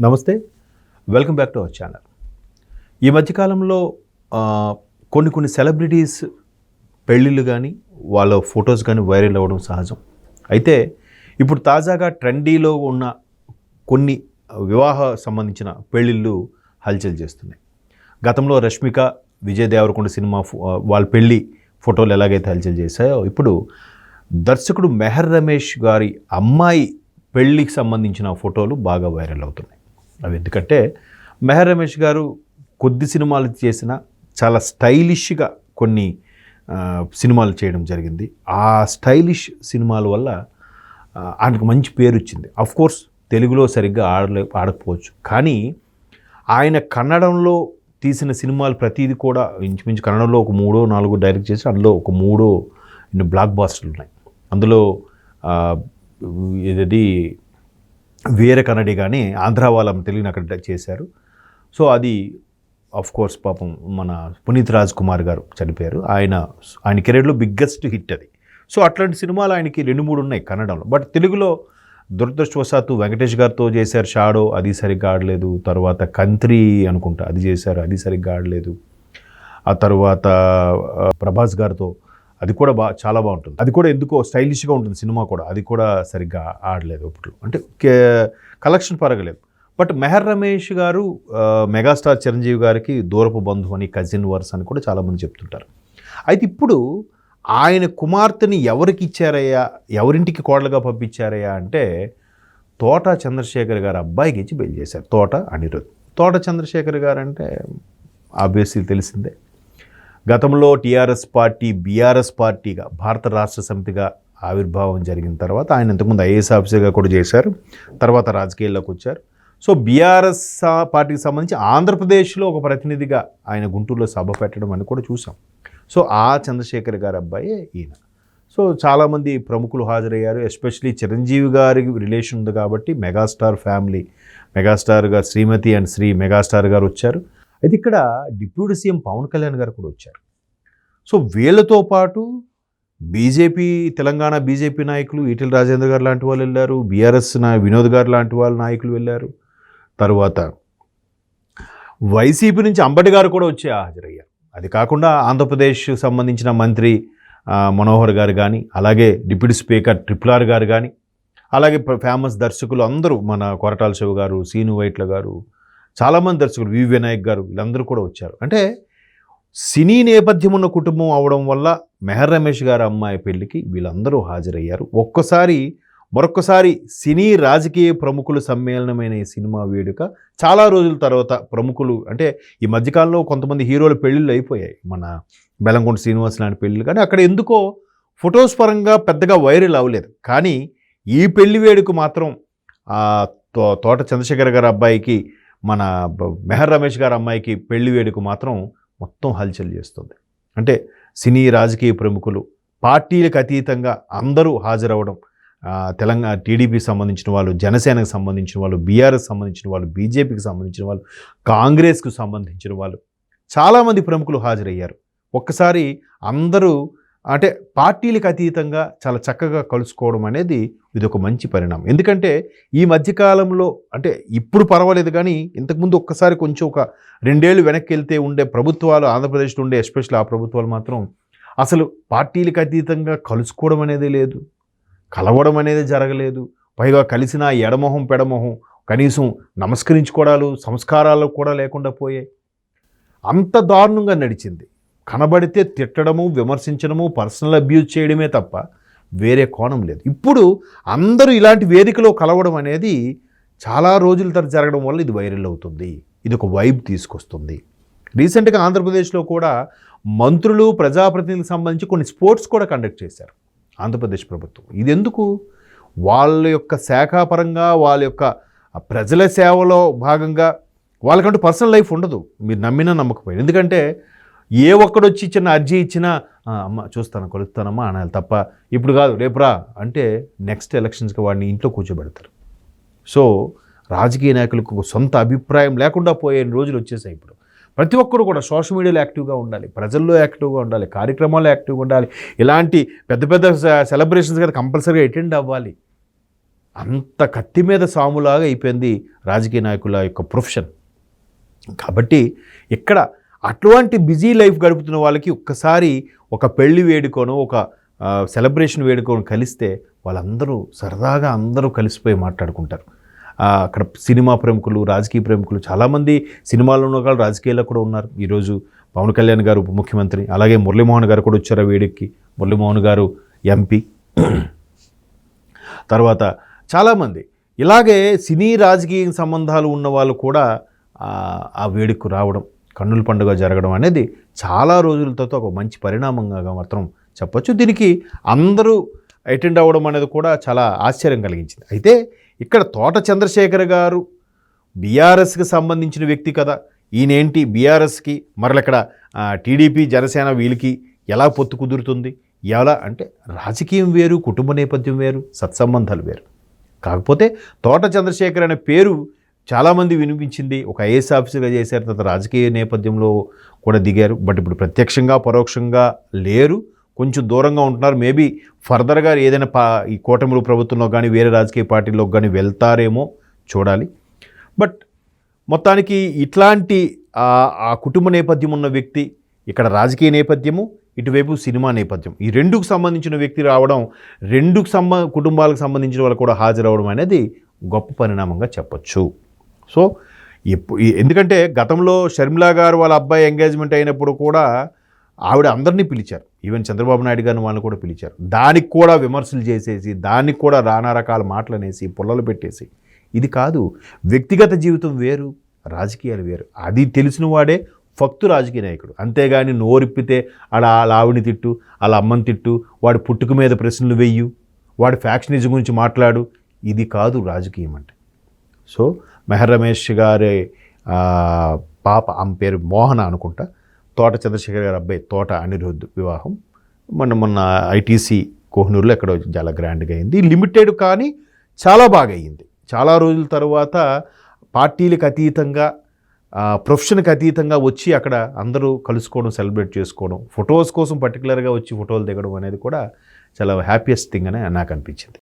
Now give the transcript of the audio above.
నమస్తే. Welcome back to our channel. ఈ మధ్యకాలంలో కొన్ని సెలబ్రిటీస్ పెళ్ళిళ్ళు కానీ వాళ్ళ ఫొటోస్ కానీ వైరల్ అవ్వడం సహజం. అయితే ఇప్పుడు తాజాగా ట్రెండీలో ఉన్న కొన్ని వివాహ సంబంధించిన పెళ్ళిళ్ళు హల్చల్ చేస్తున్నాయి. గతంలో రష్మిక, విజయ్ దేవరకొండ సినిమా వాళ్ళ పెళ్ళి ఫోటోలు ఎలాగైతే హల్చల్ చేశాయో, ఇప్పుడు దర్శకుడు మెహర్ రమేష్ గారి అమ్మాయి పెళ్ళికి సంబంధించిన ఫోటోలు బాగా వైరల్ అవుతున్నాయి. అవి ఎందుకంటే మెహర్ రమేష్ గారు కొద్ది సినిమాలు చేసిన చాలా స్టైలిష్గా కొన్ని సినిమాలు చేయడం జరిగింది. ఆ స్టైలిష్ సినిమాల వల్ల ఆయనకు మంచి పేరు వచ్చింది. కోర్స్ తెలుగులో సరిగ్గా ఆడకపోవచ్చు, కానీ ఆయన కన్నడంలో తీసిన సినిమాలు ప్రతిదీ కూడా ఇంచుమించు కన్నడంలో ఒక 3-4 డైరెక్ట్ చేసి అందులో ఒక 3 బ్లాక్ బాస్టర్లు ఉన్నాయి. అందులో ఏదది వేరే కన్నడి కానీ ఆంధ్ర వాళ్ళ తెలుగుని అక్కడ చేశారు. సో అది కోర్స్ పాపం మన పునీత్ రాజ్ కుమార్ గారు చనిపోయారు. ఆయన కెరీర్లో బిగ్గెస్ట్ హిట్ అది. సో అట్లాంటి సినిమాలు ఆయనకి 2-3 ఉన్నాయి కన్నడంలో. బట్ తెలుగులో దురదృష్టవశాత్తు వెంకటేష్ గారితో చేశారు షాడో, అది సరిగ్గా ఆడలేదు. తర్వాత కంత్రి అనుకుంటా అది చేశారు, అది సరిగ్గా ఆడలేదు. ఆ తర్వాత ప్రభాస్ గారితో అది కూడా చాలా బాగుంటుంది. అది కూడా ఎందుకో స్టైలిష్గా ఉంటుంది సినిమా కూడా, అది కూడా సరిగ్గా ఆడలేదు అప్పట్లో, అంటే కలెక్షన్ పరగలేదు. బట్ మెహర్ రమేష్ గారు మెగాస్టార్ చిరంజీవి గారికి దూరపు బంధువు అని, కజిన్ వర్స్ అని కూడా చాలామంది చెప్తుంటారు. అయితే ఇప్పుడు ఆయన కుమార్తెని ఎవరికి ఇచ్చారయ్యా, ఎవరింటికి కోడలుగా పంపించారయ్యా అంటే తోట చంద్రశేఖర్ గారు అబ్బాయికి ఇచ్చి పెళ్లి చేశారు. తోట అనిరుద్. తోట చంద్రశేఖర్ గారు అంటే ఆబ్వియస్లీ తెలిసిందే. గతంలో టీఆర్ఎస్ పార్టీ బీఆర్ఎస్ పార్టీగా భారత రాష్ట్ర సమితిగా ఆవిర్భావం జరిగిన తర్వాత ఆయన ఇంతకుముందు ఐఏఎస్ ఆఫీసర్గా కూడా చేశారు. తర్వాత రాజకీయాల్లోకి వచ్చారు. సో బీఆర్ఎస్ పార్టీకి సంబంధించి ఆంధ్రప్రదేశ్లో ఒక ప్రతినిధిగా ఆయన గుంటూరులో సభ పెట్టడం అని కూడా చూసాం. సో ఆ చంద్రశేఖర్ గారి అబ్బాయి ఈయన. సో చాలామంది ప్రముఖులు హాజరయ్యారు. ఎస్పెషలీ చిరంజీవి గారి రిలేషన్ ఉంది కాబట్టి మెగాస్టార్ ఫ్యామిలీ, మెగాస్టార్ గారు శ్రీమతి అండ్ శ్రీ మెగాస్టార్ గారు వచ్చారు. అయితే ఇక్కడ డిప్యూటీ సీఎం పవన్ కళ్యాణ్ గారు కూడా వచ్చారు. సో వీళ్ళతో పాటు బీజేపీ, తెలంగాణ బీజేపీ నాయకులు ఈటెల రాజేంద్ర గారు లాంటి వాళ్ళు వెళ్ళారు. బీఆర్ఎస్ వినోద్ గారు లాంటి వాళ్ళ నాయకులు వెళ్ళారు. తర్వాత వైసీపీ నుంచి అంబటి గారు కూడా వచ్చి హాజరయ్యారు. అది కాకుండా ఆంధ్రప్రదేశ్ సంబంధించిన మంత్రి మనోహర్ గారు కానీ, అలాగే డిప్యూటీ స్పీకర్ ట్రిపుల్ ఆర్ గారు కానీ, అలాగే ఫేమస్ దర్శకులు అందరూ మన కొరటాల శివ గారు, సీను వైట్ల గారు, చాలామంది దర్శకులు, వి వినాయక్ గారు, వీళ్ళందరూ కూడా వచ్చారు. అంటే సినీ నేపథ్యం ఉన్న కుటుంబం అవడం వల్ల మెహర్ రమేష్ గారి అమ్మాయి పెళ్లికి వీళ్ళందరూ హాజరయ్యారు. మరొక్కసారి సినీ రాజకీయ ప్రముఖులు సమ్మేళనమైన ఈ సినిమా వేడుక చాలా రోజుల తర్వాత ప్రముఖులు, అంటే ఈ మధ్యకాలంలో కొంతమంది హీరోల పెళ్ళిళ్ళు అయిపోయాయి, మన బెల్లంకొండ శ్రీనివాస్ లాంటి పెళ్ళిళ్ళు, కానీ అక్కడ ఎందుకో ఫొటోస్ పరంగా పెద్దగా వైరల్ అవ్వలేదు. కానీ ఈ పెళ్లి వేడుక మాత్రం తోట చంద్రశేఖర్ గారి అబ్బాయికి, మన మెహర్ రమేష్ గారి అమ్మాయికి పెళ్లి వేడుక మాత్రం మొత్తం హల్చల్ చేస్తుంది. అంటే సినీ రాజకీయ ప్రముఖులు, పార్టీలకు అతీతంగా అందరూ హాజరవ్వడం, తెలంగాణ టీడీపీకి సంబంధించిన వాళ్ళు, జనసేనకు సంబంధించిన వాళ్ళు, బీఆర్ఎస్ సంబంధించిన వాళ్ళు, బీజేపీకి సంబంధించిన వాళ్ళు, కాంగ్రెస్కు సంబంధించిన వాళ్ళు, చాలామంది ప్రముఖులు హాజరయ్యారు. ఒక్కసారి అందరూ అంటే పార్టీలకు అతీతంగా చాలా చక్కగా కలుసుకోవడం అనేది ఇది ఒక మంచి పరిణామం. ఎందుకంటే ఈ మధ్యకాలంలో, అంటే ఇప్పుడు పర్వాలేదు కానీ ఇంతకుముందు ఒక్కసారి కొంచెం ఒక 2 ఏళ్ళు వెనక్కి వెళ్తే ఉండే ప్రభుత్వాలు, ఆంధ్రప్రదేశ్లో ఉండే ఎస్పెషల్లీ ఆ ప్రభుత్వాలు మాత్రం అసలు పార్టీలకు అతీతంగా కలుసుకోవడం అనేది లేదు, కలవడం అనేది జరగలేదు. పైగా కలిసిన ఎడమొహం పెడమొహం, కనీసం నమస్కరించుకోవడాలు, సంస్కారాలు కూడా లేకుండా పోయాయి. అంత దారుణంగా నడిచింది. కనబడితే తిట్టడము, విమర్శించడము, పర్సనల్ అబ్యూజ్ చేయడమే తప్ప వేరే కోణం లేదు. ఇప్పుడు అందరూ ఇలాంటి వేదికలో కలవడం అనేది చాలా రోజుల తర్వాత జరగడం వల్ల ఇది వైరల్ అవుతుంది. ఇది ఒక వైబ్ తీసుకొస్తుంది. రీసెంట్గా ఆంధ్రప్రదేశ్లో కూడా మంత్రులు, ప్రజాప్రతినిధులకు సంబంధించి కొన్ని స్పోర్ట్స్ కూడా కండక్ట్ చేశారు ఆంధ్రప్రదేశ్ ప్రభుత్వం. ఇది ఎందుకు? వాళ్ళ యొక్క శాఖాపరంగా, వాళ్ళ యొక్క ప్రజల సేవలో భాగంగా వాళ్ళకంటూ పర్సనల్ లైఫ్ ఉండదు, మీరు నమ్మినా నమ్మకపోయినా. ఎందుకంటే ఏ ఒక్కడొచ్చి చిన్న అర్జీ ఇచ్చినా అమ్మ చూస్తాను, కలుస్తానమ్మా అనాలి తప్ప ఇప్పుడు కాదు రేపు రా అంటే నెక్స్ట్ ఎలక్షన్స్కి వాడిని ఇంట్లో కూర్చోబెడతారు. సో రాజకీయ నాయకులకు సొంత అభిప్రాయం లేకుండా పోయే రోజులు వచ్చేసాయి. ఇప్పుడు ప్రతి ఒక్కరు కూడా సోషల్ మీడియాలో యాక్టివ్గా ఉండాలి, ప్రజల్లో యాక్టివ్గా ఉండాలి, కార్యక్రమాల్లో యాక్టివ్గా ఉండాలి. ఇలాంటి పెద్ద పెద్ద సెలబ్రేషన్స్ కదా కంపల్సరీగా అటెండ్ అవ్వాలి. అంత కత్తి మీద సాములాగా అయిపోయింది రాజకీయ నాయకుల యొక్క ప్రొఫెషన్. కాబట్టి ఇక్కడ అటువంటి బిజీ లైఫ్ గడుపుతున్న వాళ్ళకి ఒక్కసారి ఒక పెళ్లి వేడుకోను, ఒక సెలబ్రేషన్ వేడుకోను కలిస్తే వాళ్ళందరూ సరదాగా అందరూ కలిసిపోయి మాట్లాడుకుంటారు. అక్కడ సినిమా ప్రముఖులు, రాజకీయ ప్రముఖులు చాలామంది సినిమాల్లో ఉన్న వాళ్ళు రాజకీయాల్లో కూడా ఉన్నారు. ఈరోజు పవన్ కళ్యాణ్ గారు ఉప ముఖ్యమంత్రి, అలాగే మురళీమోహన్ గారు కూడా వచ్చారు ఆ వేడుకకి. మురళీమోహన్ గారు ఎంపీ. తర్వాత చాలామంది ఇలాగే సినీ రాజకీయ సంబంధాలు ఉన్న వాళ్ళు కూడా ఆ వేడుకకు రావడం, కన్నుల పండుగ జరగడం అనేది చాలా రోజులతో ఒక మంచి పరిణామంగా మాత్రం చెప్పొచ్చు. దీనికి అందరూ అటెండ్ అవ్వడం అనేది కూడా చాలా ఆశ్చర్యం కలిగించింది. అయితే ఇక్కడ తోట చంద్రశేఖర్ గారు బీఆర్ఎస్కి సంబంధించిన వ్యక్తి కదా, ఈయనేంటి బీఆర్ఎస్కి మరల ఇక్కడ టీడీపీ జనసేన వీళ్ళకి ఎలా పొత్తు కుదురుతుంది, ఎలా అంటే రాజకీయం వేరు, కుటుంబ నేపథ్యం వేరు, సత్సంబంధాలు వేరు. కాకపోతే తోట చంద్రశేఖర్ అనే పేరు చాలామంది వినిపించింది. ఒక ఐఏఎస్ ఆఫీసర్గా చేశారు, తర్వాత రాజకీయ నేపథ్యంలో కూడా దిగారు. బట్ ఇప్పుడు ప్రత్యక్షంగా పరోక్షంగా లేరు, కొంచెం దూరంగా ఉంటున్నారు. మేబీ ఫర్దర్గా ఏదైనా ఈ కూటమిలో ప్రభుత్వంలో కానీ వేరే రాజకీయ పార్టీల్లో కానీ వెళ్తారేమో చూడాలి. బట్ మొత్తానికి ఇట్లాంటి ఆ కుటుంబ నేపథ్యం ఉన్న వ్యక్తి, ఇక్కడ రాజకీయ నేపథ్యము, ఇటువైపు సినిమా నేపథ్యం, ఈ రెండుకు సంబంధించిన వ్యక్తి రావడం, రెండు కుటుంబాలకు సంబంధించిన వాళ్ళు కూడా హాజరవడం అనేది గొప్ప పరిణామంగా చెప్పొచ్చు. సో ఎందుకంటే గతంలో షర్మిలా గారు వాళ్ళ అబ్బాయి ఎంగేజ్మెంట్ అయినప్పుడు కూడా ఆవిడ అందరినీ పిలిచారు, ఈవెన్ చంద్రబాబు నాయుడు గారిని వాళ్ళని కూడా పిలిచారు. దానికి కూడా విమర్శలు చేసేసి, దానికి కూడా నానా రకాల మాటలు అనేసి, పుల్లలు పెట్టేసి, ఇది కాదు, వ్యక్తిగత జీవితం వేరు, రాజకీయాలు వేరు. అది తెలిసిన వాడే ఫక్తు రాజకీయ నాయకుడు. అంతేగాని నోరిప్పితే వాళ్ళ ఆవిడని తిట్టు, వాళ్ళ అమ్మని తిట్టు, వాడి పుట్టుక మీద ప్రశ్నలు వెయ్యు, వాడి ఫ్యాక్షనిజం గురించి మాట్లాడు, ఇది కాదు రాజకీయం అంటే. సో మెహర్ రమేష్ గారి పాప, ఆమె పేరు మోహన అనుకుంటా, తోట చంద్రశేఖర్ గారి అబ్బాయి తోట అనిరుద్ధ్ వివాహం మొన్న ఐటీసీ కోహినూరులో ఎక్కడో చాలా గ్రాండ్గా అయింది. లిమిటెడ్ కానీ చాలా బాగా అయింది. చాలా రోజుల తర్వాత పార్టీలకు అతీతంగా, ప్రొఫెషన్కి అతీతంగా వచ్చి అక్కడ అందరూ కలుసుకోవడం, సెలబ్రేట్ చేసుకోవడం, ఫొటోస్ కోసం పర్టికులర్గా వచ్చి ఫోటోలు దిగడం అనేది కూడా చాలా హ్యాపీయెస్ట్ థింగ్ అని నాకు అనిపించింది.